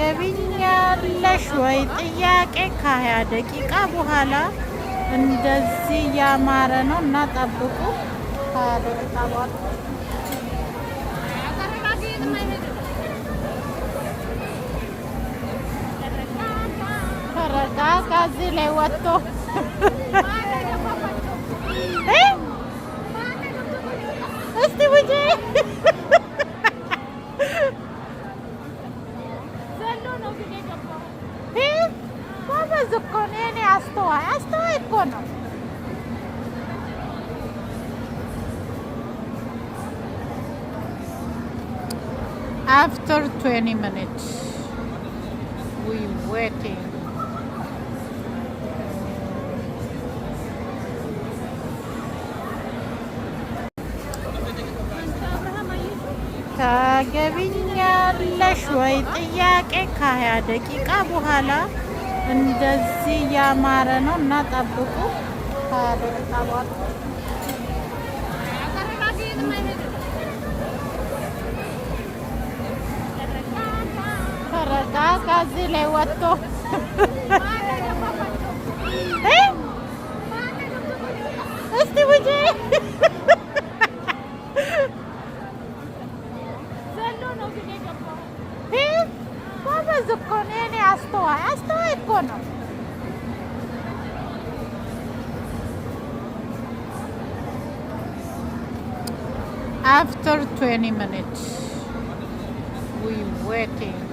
ታገቢኛለሽ ወይ ጥያቄ ከ20 ደቂቃ በኋላ እንደዚህ ያማረ ነው እና ጠብቁ። 20 ደቂቃ በኋላ ተረጋጋ። እዚህ ላይ ወጥቶ እስቲ ውጪ ጎበዝ እኮ ነው የእኔ አስተዋይ እኮ ነው። After 20 minutes we waiting. ታገቢኛለሽ ወይ ጥያቄ ከ20 ደቂቃ በኋላ እንደዚህ ያማረ ነው እና ጠብቁ። 20 ደቂቃ በኋላ ተረጋጋ። እዚህ ላይ ወጥቶ እስቲ ውጪ ጎበዝ እኮ ነው የእኔ አስተዋይ እኮ ነው። After 20 minutes we waiting.